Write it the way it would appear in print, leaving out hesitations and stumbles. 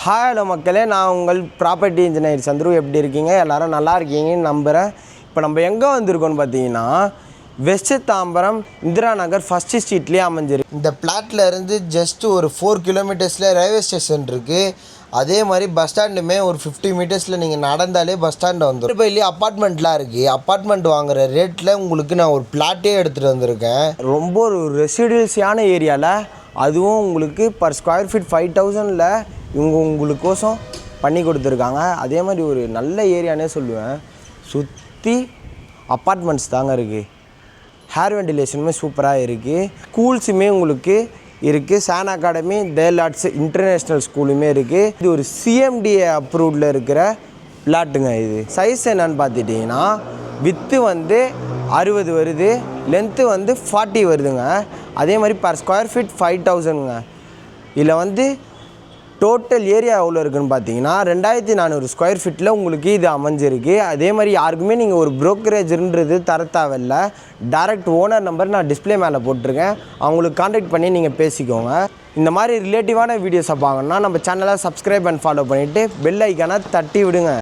Hello மக்களே, நான் உங்கள் ப்ராப்பர்ட்டி இன்ஜினியர் சந்துரு. எப்படி இருக்கீங்க? எல்லோரும் நல்லா இருக்கீங்கன்னு நம்புகிறேன். இப்போ நம்ம எங்கே வந்திருக்கோன்னு பார்த்தீங்கன்னா, வெஸ்ட்டு தாம்பரம் இந்திரா நகர் ஃபஸ்ட்டு ஸ்ட்ரீட்லேயே அமைஞ்சிருக்கு. இந்த பிளாட்டில் இருந்து ஜஸ்ட்டு ஒரு 4 கிலோமீட்டர்ஸில் ரயில்வே ஸ்டேஷன் இருக்குது. அதே மாதிரி பஸ் ஸ்டாண்டுமே ஒரு 50 மீட்டர்ஸில் நீங்கள் நடந்தாலே பஸ் ஸ்டாண்டு வந்துடும். இப்போ இல்லையே அப்பார்ட்மெண்ட்லாம் இருக்குது. அப்பார்ட்மெண்ட் வாங்குகிற ரேட்டில் உங்களுக்கு நான் ஒரு பிளாட்டே எடுத்துகிட்டு வந்திருக்கேன். ரொம்ப ஒரு ரெசிடென்சியான ஏரியாவில், அதுவும் உங்களுக்கு பர் ஸ்கொயர் ஃபீட் 5000ல் இவங்க உங்களுக்கோசம் பண்ணி கொடுத்துருக்காங்க. அதே மாதிரி ஒரு நல்ல ஏரியானே சொல்லுவேன். சுற்றி அப்பார்ட்மெண்ட்ஸ் தாங்க இருக்குது. ஹேர் வெண்டிலேஷனுமே சூப்பராக இருக்குது. ஸ்கூல்ஸுமே உங்களுக்கு இருக்குது. சான் அகாடமி, தேல் ஆர்ட்ஸ் இன்டர்நேஷ்னல் ஸ்கூலுமே இருக்குது. இது ஒரு சிஎம்டிஏ அப்ரூவ்டில் இருக்கிற பிளாட்டுங்க. இது சைஸ் என்னன்னு பார்த்துட்டிங்கன்னா, வித்து வந்து 60 வருது, லென்த்து வந்து 40 வருதுங்க. அதே மாதிரி பர் ஸ்கொயர் ஃபீட் 5000ங்க. இதில் வந்து டோட்டல் ஏரியா எவ்வளோ இருக்குதுன்னு பார்த்தீங்கன்னா 2400 ஸ்கொயர் ஃபீட்டில் உங்களுக்கு இது அமைஞ்சிருக்கு. அதே மாதிரி யாருக்குமே நீங்கள் ஒரு ப்ரோக்கரேஜ்ன்றது தர தேவையில்லை. டைரக்ட் ஓனர் நம்பர் நான் டிஸ்பிளே மேலே போட்டிருக்கேன். அவங்களுக்கு கான்டாக்ட் பண்ணி நீங்கள் பேசிக்கோங்க. இந்த மாதிரி ரிலேட்டிவான வீடியோஸை பார்க்கணுன்னா நம்ம சேனலை சப்ஸ்கிரைப் அண்ட் ஃபாலோ பண்ணிவிட்டு பெல் ஐக்கானை தட்டி விடுங்க.